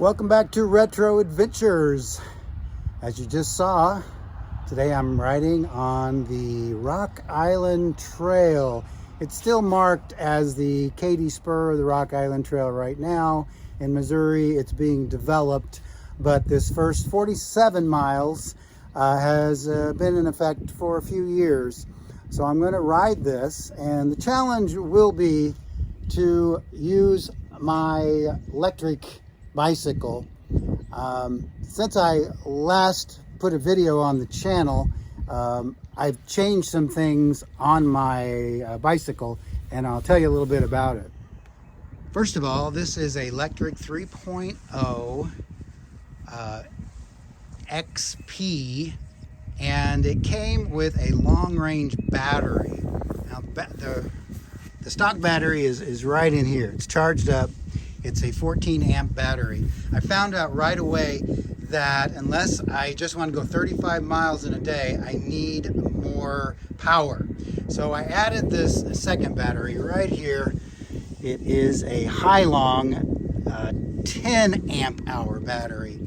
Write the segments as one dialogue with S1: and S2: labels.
S1: Welcome back to Retro Adventures. As you just saw, today I'm riding on the Rock Island Trail. It's still marked as the KATY Spur of the Rock Island Trail right now. In Missouri, it's being developed, but this first 47 miles has been in effect for a few years. So I'm going to ride this, and the challenge will be to use my electric bicycle. Since I last put a video on the channel, I've changed some things on my bicycle, and I'll tell you a little bit about it. First of all, this is a Lectric 3.0 XP, and it came with a long-range battery. Now, the stock battery is right in here. It's charged up. It's a 14 amp battery. I found out right away that unless I just want to go 35 miles in a day, I need more power. So I added this second battery right here. It is a Highlong 10 amp hour battery.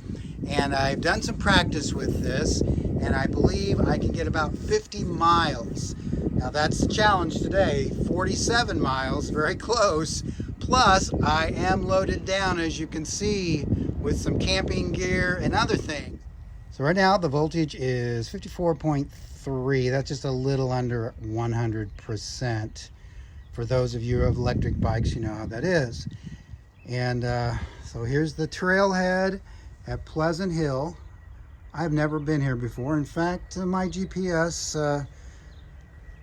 S1: And I've done some practice with this, and I believe I can get about 50 miles. Now that's the challenge today, 47 miles, very close. Plus, I am loaded down, as you can see, with some camping gear and other things. So right now, the voltage is 54.3. That's just a little under 100%. For those of you who have electric bikes, you know how that is. And so here's the trailhead at Pleasant Hill. I've never been here before. In fact, my GPS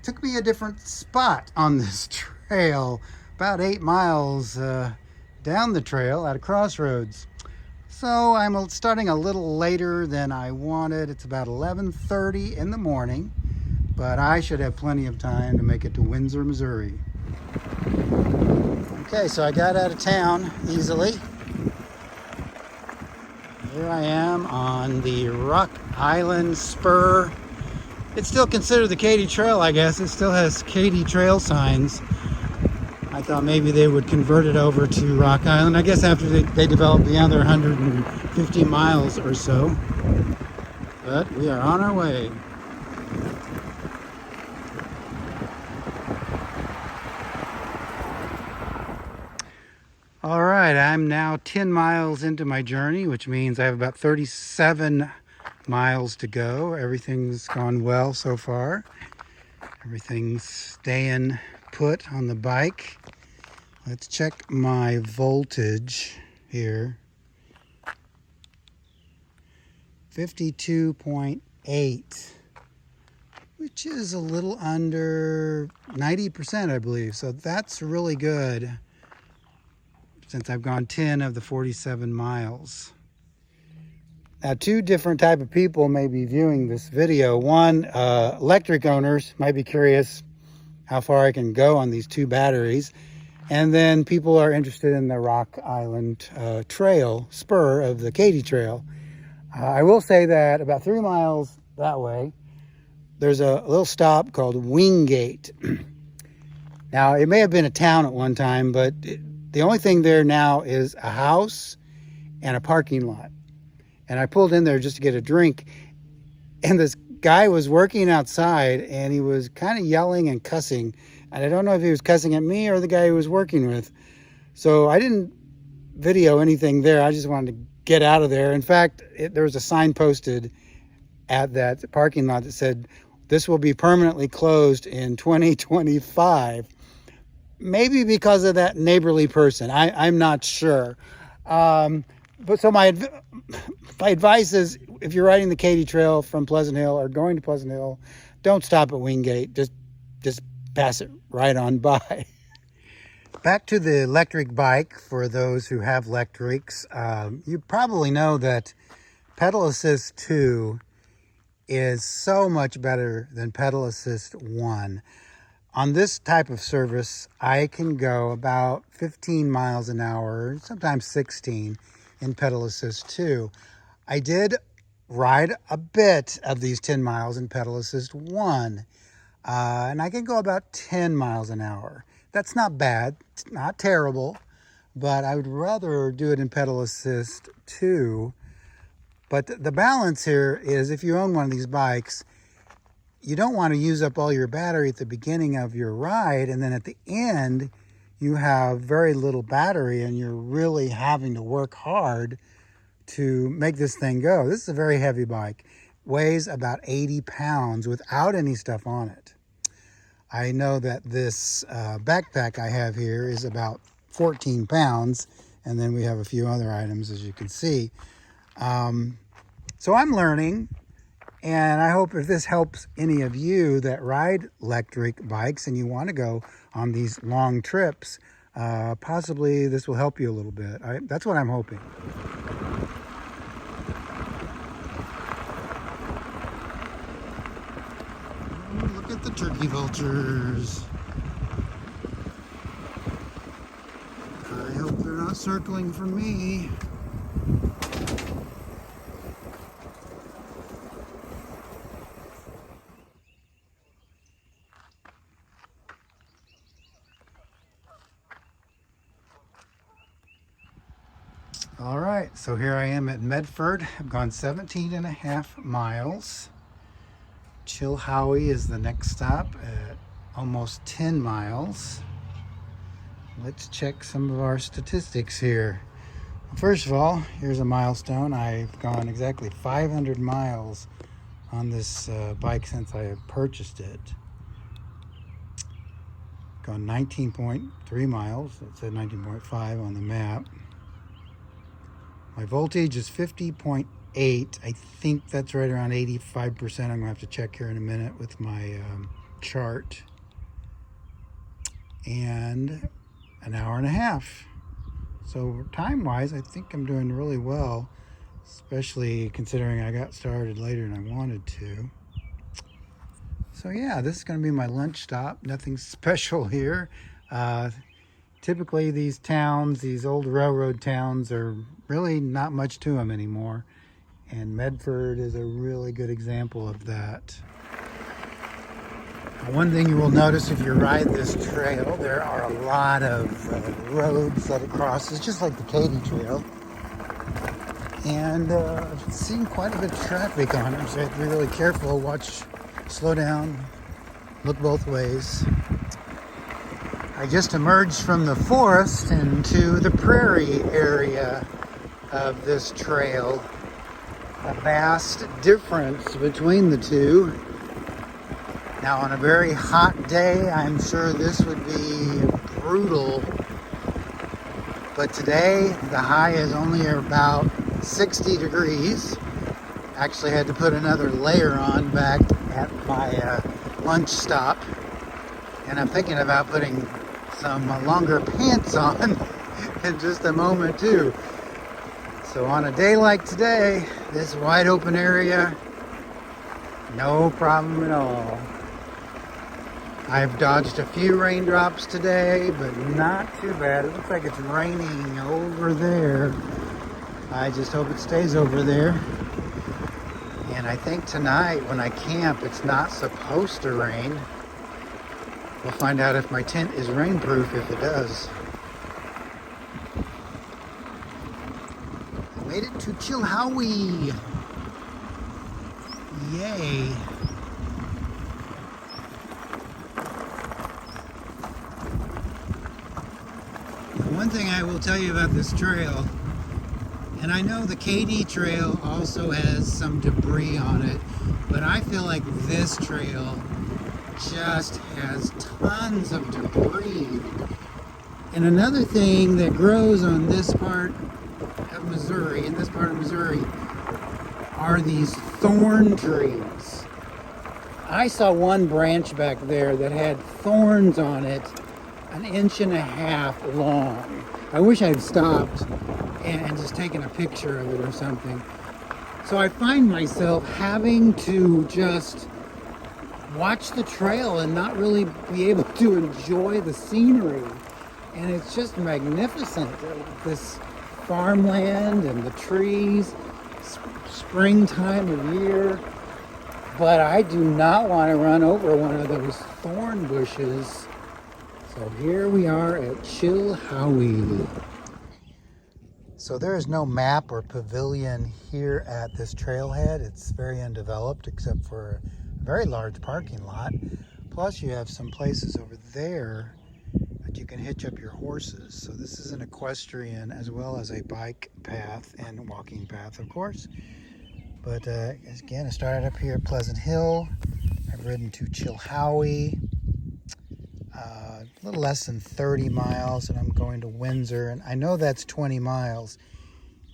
S1: took me a different spot on this trail. About 8 miles down the trail at a crossroads. So I'm starting a little later than I wanted. It's about 11:30 in the morning, but I should have plenty of time to make it to Windsor, Missouri. Okay, so I got out of town easily. Here I am on the Rock Island Spur. It's still considered the KATY Trail, I guess. It still has KATY Trail signs. I thought maybe they would convert it over to Rock Island. I guess after they develop the other 150 miles or so. But we are on our way. All right, I'm now 10 miles into my journey, which means I have about 37 miles to go. Everything's gone well so far. Everything's staying put on the bike. Let's check my voltage here. 52.8, which is a little under 90%, I believe. So that's really good since I've gone 10 of the 47 miles. Now, two different type of people may be viewing this video. One, electric owners might be curious how far I can go on these two batteries. And then people are interested in the Rock Island Trail, spur of the KATY Trail. I will say that about 3 miles that way, there's a little stop called Wingate. Now, it may have been a town at one time, but the only thing there now is a house and a parking lot. And I pulled in there just to get a drink, and this guy was working outside, and he was kind of yelling and cussing. And I don't know if he was cussing at me or the guy he was working with. So I didn't video anything there. I just wanted to get out of there. In fact, there was a sign posted at that parking lot that said, "This will be permanently closed in 2025. Maybe because of that neighborly person. I'm not sure. But so my advice is, if you're riding the KATY Trail from Pleasant Hill or going to Pleasant Hill, don't stop at Wingate. Just pass it right on by. Back to the electric bike. For those who have electrics, you probably know that Pedal Assist 2 is so much better than Pedal Assist 1. On this type of service, I can go about 15 miles an hour, sometimes 16 in Pedal Assist 2. I did ride a bit of these 10 miles in Pedal Assist 1, and I can go about 10 miles an hour. That's not bad. It's not terrible. but I would rather do it in pedal assist too. But the balance here is, if you own one of these bikes, you don't want to use up all your battery at the beginning of your ride, and then at the end you have very little battery and you're really having to work hard to make this thing go. This is a very heavy bike. Weighs about 80 pounds without any stuff on it. I know that this backpack I have here is about 14 pounds, and then we have a few other items, as you can see. So I'm learning, and I hope if this helps any of you that ride electric bikes and you want to go on these long trips, possibly this will help you a little bit. That's what I'm hoping. Look at the turkey vultures. I hope they're not circling for me. All right, so here I am at Medford. I've gone 17.5 miles. Chilhowie is the next stop at almost 10 miles. Let's check some of our statistics here. First of all, here's a milestone. I've gone exactly 500 miles on this bike since I have purchased it. Gone 19.3 miles. It said 19.5 on the map. My voltage is 50.8. I think that's right around 85%. I'm gonna have to check here in a minute with my chart. And an hour and a half. So time-wise, I think I'm doing really well, especially considering I got started later than I wanted to. So yeah, this is gonna be my lunch stop. Nothing special here. Typically these towns, these old railroad towns, are really not much to them anymore. And Medford is a really good example of that. One thing you will notice if you ride this trail, there are a lot of roads that it crosses, just like the KATY Trail. And I've seen quite a bit of traffic on it, so you have to be really careful, slow down, look both ways. I just emerged from the forest into the prairie area of this trail. A vast difference between the two. Now on a very hot day, I'm sure this would be brutal. But today, the high is only about 60 degrees. Actually had to put another layer on back at my lunch stop. And I'm thinking about putting some longer pants on in just a moment too. So on a day like today, this wide open area, no problem at all. I've dodged a few raindrops today, but not too bad. It looks like it's raining over there. I just hope it stays over there. And I think tonight when I camp, it's not supposed to rain. We'll find out if my tent is rainproof if it does. I made it to Chilhowie. Yay. One thing I will tell you about this trail, and I know the KATY Trail also has some debris on it, but I feel like this trail just has tons of debris. And another thing that grows on this part of Missouri, in this part of Missouri, are these thorn trees. I saw one branch back there that had thorns on it 1.5 inches long. I wish I'd stopped and just taken a picture of it or something. So I find myself having to just watch the trail and not really be able to enjoy the scenery. And it's just magnificent, this farmland and the trees, springtime of year. But I do not want to run over one of those thorn bushes. So here we are at Chilhowie. So there is no map or pavilion here at this trailhead. It's very undeveloped except for a very large parking lot. Plus you have some places over there that you can hitch up your horses. So this is an equestrian as well as a bike path and walking path, of course. But again, I started up here at Pleasant Hill. I've ridden to Chilhowie, a little less than 30 miles, and I'm going to Windsor. And I know that's 20 miles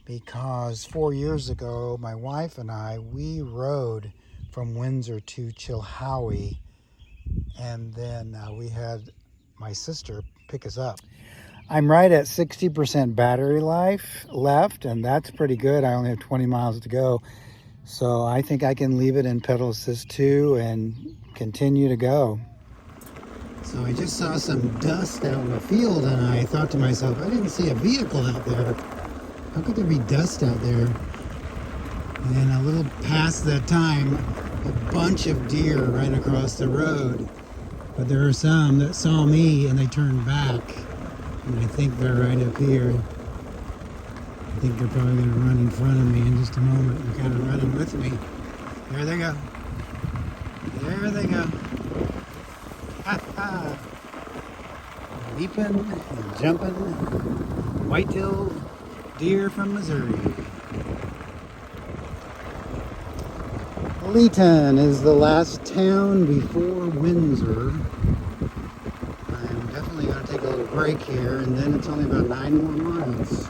S1: because 4 years ago, my wife and I, we rode from Windsor to Chilhowie, and then we had my sister pick us up. I'm right at 60% battery life left, and that's pretty good. I only have 20 miles to go. So I think I can leave it in pedal assist 2 and continue to go. So I just saw some dust out in the field and I thought to myself, I didn't see a vehicle out there. How could there be dust out there? And a little past that time, a bunch of deer ran across the road. But there are some that saw me and they turned back. And I think they're right up here. I think they're probably going to run in front of me in just a moment. They're kind of running with me. There they go. There they go. Ha ha. Leaping and jumping. White-tailed deer from Missouri. Leeton is the last town before Windsor. I'm definitely going to take a little break here, and then it's only about 9 more miles.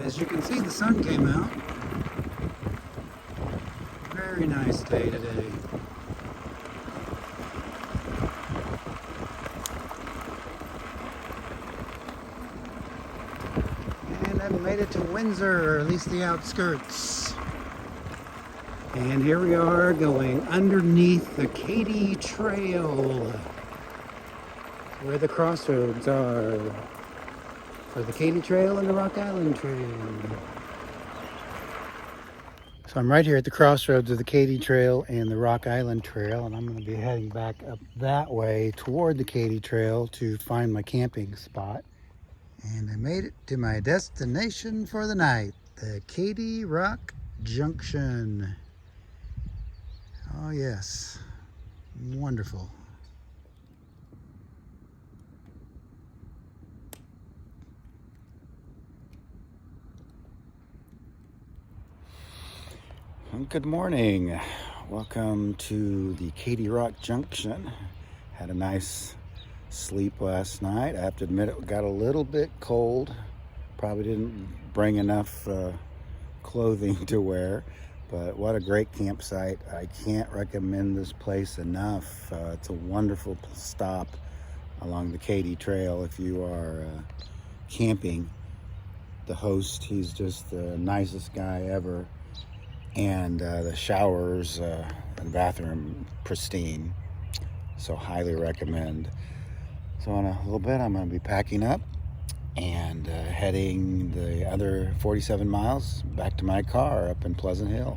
S1: As you can see, the sun came out. Very nice day today. And I've made it to Windsor, or at least the outskirts. And here we are going underneath the KATY Trail, where the crossroads are for the KATY Trail and the Rock Island Trail. So I'm right here at the crossroads of the KATY Trail and the Rock Island Trail, and I'm going to be heading back up that way toward the KATY Trail to find my camping spot. And I made it to my destination for the night, the KATY Rock Junction. Oh yes, wonderful. Good morning. Welcome to the KATY Rock Junction. Had a nice sleep last night. I have to admit it got a little bit cold. Probably didn't bring enough clothing to wear, but what a great campsite. I can't recommend this place enough. It's a wonderful stop along the KATY Trail if you are camping. The host, he's just the nicest guy ever. And the showers and bathroom pristine, so highly recommend. So in a little bit I'm going to be packing up and heading the other 47 miles back to my car up in Pleasant Hill.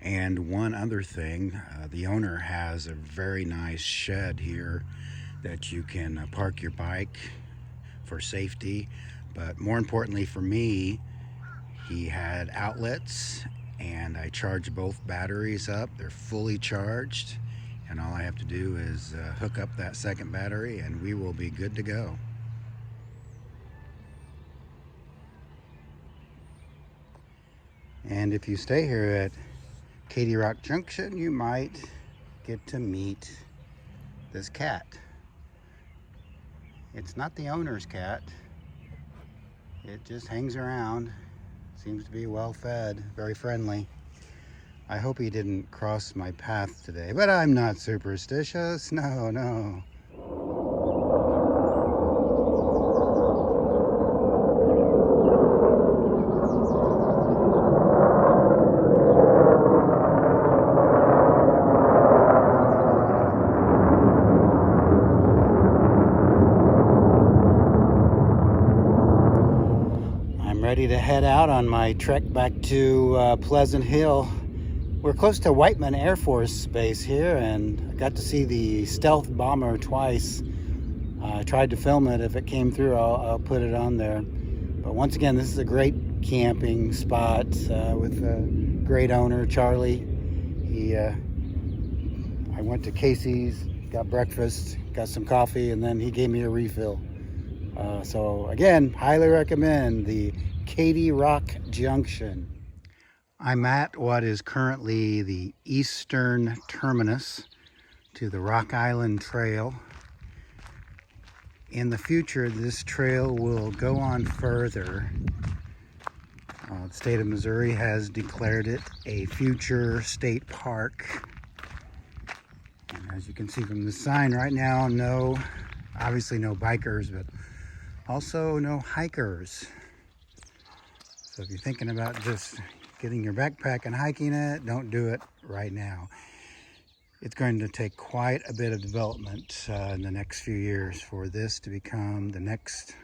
S1: And one other thing, the owner has a very nice shed here that you can park your bike for safety, but more importantly for me, he had outlets. And I charged both batteries up. They're fully charged. And all I have to do is hook up that second battery and we will be good to go. And if you stay here at KATY Rock Junction, you might get to meet this cat. It's not the owner's cat. It just hangs around. Seems to be well fed, very friendly. I hope he didn't cross my path today, but I'm not superstitious. No, no. ready to head out on my trek back to Pleasant Hill. We're close to Whiteman Air Force Base here, and I got to see the stealth bomber twice. I tried to film it. If it came through, I'll put it on there. But once again, this is a great camping spot with a great owner, Charlie. I went to Casey's, got breakfast, got some coffee, and then he gave me a refill. So again, highly recommend the KATY Rock Junction. I'm at what is currently the eastern terminus to the Rock Island Trail. In the future, this trail will go on further. The state of Missouri has declared it a future state park. And as you can see from the sign right now, obviously no bikers, but also no hikers. So if you're thinking about just getting your backpack and hiking it, don't do it right now. It's going to take quite a bit of development in the next few years for this to become the next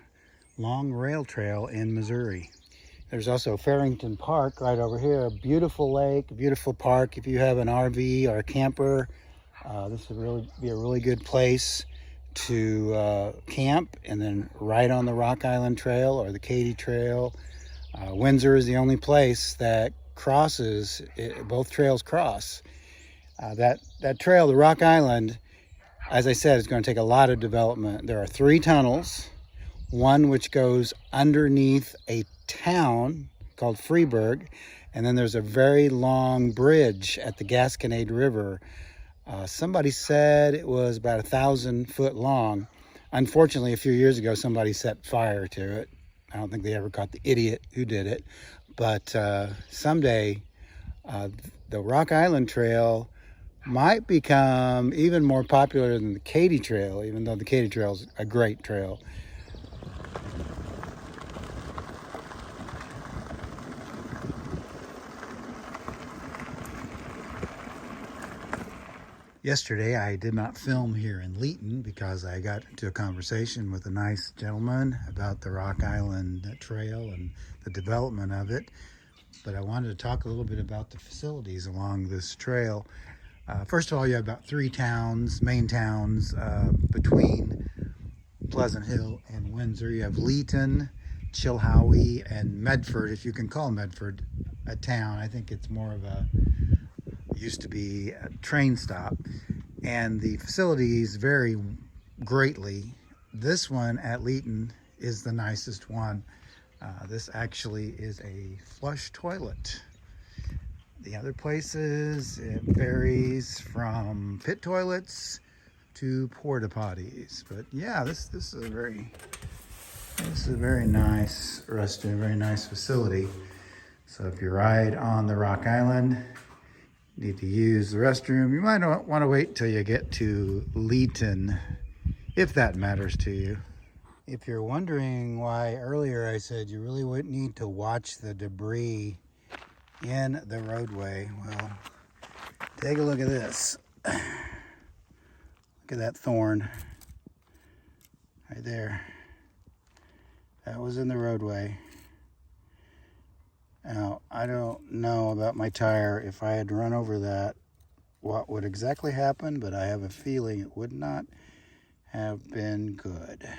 S1: long rail trail in Missouri. There's also Farrington Park right over here, a beautiful lake, a beautiful park. If you have an RV or a camper, this would really be a really good place to camp, and then ride on the Rock Island Trail or the KATY Trail. Windsor is the only place that crosses, both trails cross. That trail, the Rock Island, as I said, is going to take a lot of development. There are 3 tunnels, one which goes underneath a town called Freeburg, and then there's a very long bridge at the Gasconade River. Somebody said it was about 1,000 foot long. Unfortunately, a few years ago, somebody set fire to it. I don't think they ever caught the idiot who did it. But someday, the Rock Island Trail might become even more popular than the KATY Trail, even though the KATY Trail is a great trail. Yesterday, I did not film here in Leeton because I got into a conversation with a nice gentleman about the Rock Island Trail and the development of it. But I wanted to talk a little bit about the facilities along this trail. First of all, you have about 3 towns, main towns, between Pleasant Hill and Windsor. You have Leeton, Chilhowie, and Medford, if you can call Medford a town. I think it's more of used to be a train stop, and the facilities vary greatly. This one at Leeton is the nicest one. This actually is a flush toilet. The other places, it varies from pit toilets to porta potties. But yeah, this is a very nice restroom, very nice facility. So if you ride on the Rock Island, need to use the restroom, you might want to wait till you get to Leeton, if that matters to you. If you're wondering why earlier I said you really wouldn't need to watch the debris in the roadway, well, take a look at this. Look at that thorn right there. That was in the roadway. Now, I don't know about my tire. If I had run over that, what would exactly happen, but I have a feeling it would not have been good.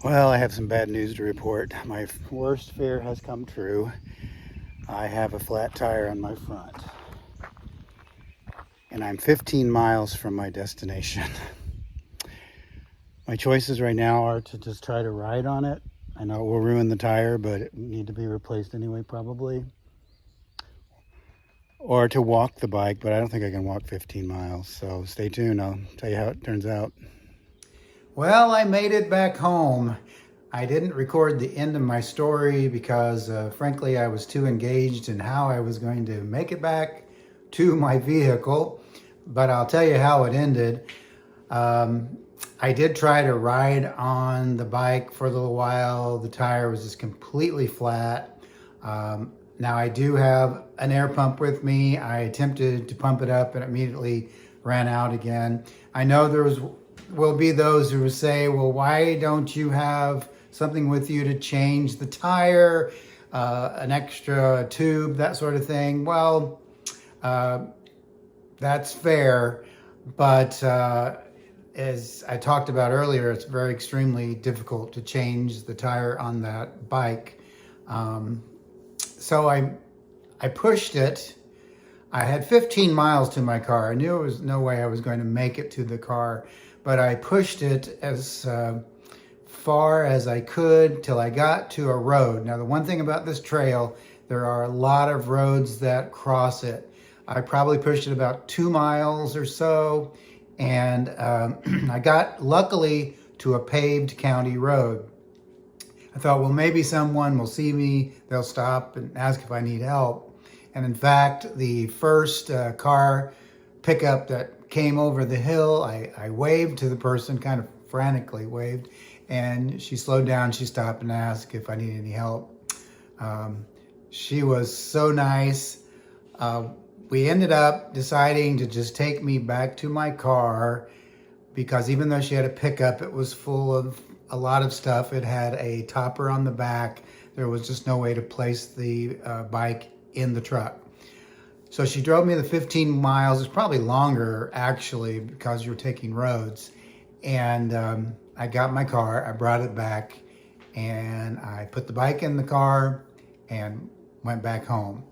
S1: Well, I have some bad news to report. My worst fear has come true. I have a flat tire on my front, and I'm 15 miles from my destination. My choices right now are to just try to ride on it. I know it will ruin the tire, but it need to be replaced anyway, probably. Or to walk the bike, but I don't think I can walk 15 miles. So stay tuned. I'll tell you how it turns out. Well, I made it back home. I didn't record the end of my story because frankly I was too engaged in how I was going to make it back to my vehicle, but I'll tell you how it ended. I did try to ride on the bike for a little while. The tire was just completely flat. Now I do have an air pump with me. I attempted to pump it up and immediately ran out again. I know will be those who will say, well, why don't you have something with you to change the tire, an extra tube, that sort of thing? Well, that's fair, but as I talked about earlier, it's very extremely difficult to change the tire on that bike. So I pushed it. I had 15 miles to my car. I knew there was no way I was going to make it to the car, but I pushed it as far as I could till I got to a road. Now, the one thing about this trail, there are a lot of roads that cross it. I probably pushed it about 2 miles or so, and I got, luckily, to a paved county road. I thought, well, maybe someone will see me, they'll stop and ask if I need help. And in fact, the first car pickup that came over the hill, I waved to the person, kind of frantically waved, and she slowed down, she stopped and asked if I needed any help. She was so nice. We ended up deciding to just take me back to my car because even though she had a pickup, it was full of a lot of stuff. It had a topper on the back. There was just no way to place the bike in the truck. So she drove me the 15 miles. It's probably longer actually because you're taking roads. And I got my car, I brought it back, and I put the bike in the car and went back home.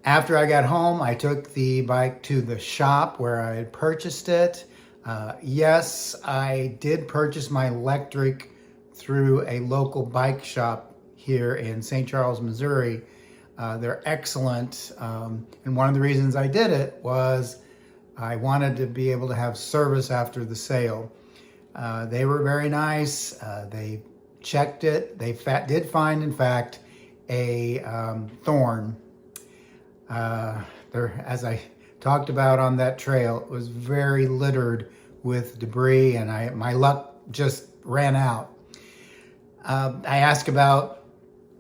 S1: After I got home, I took the bike to the shop where I had purchased it. Yes, I did purchase my Lectric through a local bike shop here in St. Charles, Missouri. They're excellent. And one of the reasons I did it was I wanted to be able to have service after the sale. They were very nice. They checked it. They did find, in fact, a thorn. As I talked about on that trail, it was very littered with debris, and my luck just ran out. I asked about,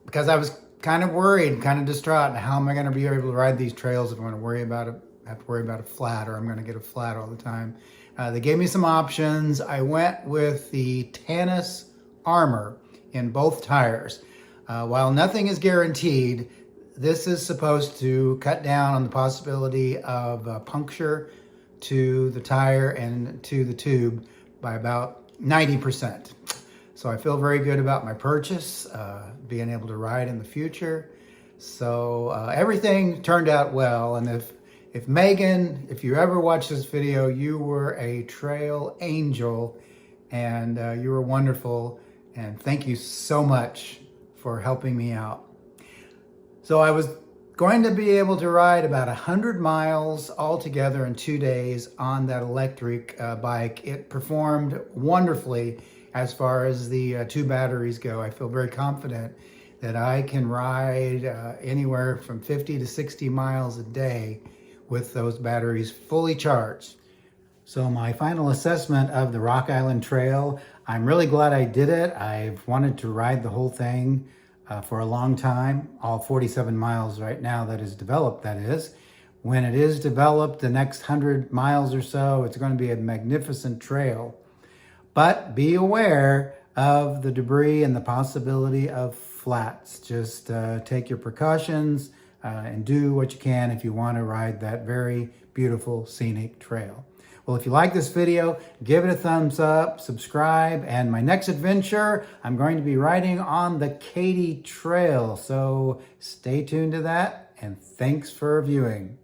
S1: because I was kind of worried, kind of distraught, how am I going to be able to ride these trails if I'm going to have to worry about a flat, or I'm going to get a flat all the time. They gave me some options. I went with the Tannis Armor in both tires. While nothing is guaranteed, this is supposed to cut down on the possibility of puncture to the tire and to the tube by about 90%. So I feel very good about my purchase, being able to ride in the future. So everything turned out well. And if Megan, if you ever watch this video, you were a trail angel, and you were wonderful. And thank you so much for helping me out. So I was going to be able to ride about 100 miles altogether in 2 days on that electric bike. It performed wonderfully as far as the 2 batteries go. I feel very confident that I can ride anywhere from 50 to 60 miles a day with those batteries fully charged. So my final assessment of the Rock Island Trail, I'm really glad I did it. I've wanted to ride the whole thing for a long time, all 47 miles right now that is developed, that is. When it is developed, the next 100 miles or so, it's going to be a magnificent trail. But be aware of the debris and the possibility of flats. Just take your precautions and do what you can if you want to ride that very beautiful scenic trail. Well, if you like this video, give it a thumbs up, subscribe, and my next adventure, I'm going to be riding on the KATY Trail. So stay tuned to that, and thanks for viewing.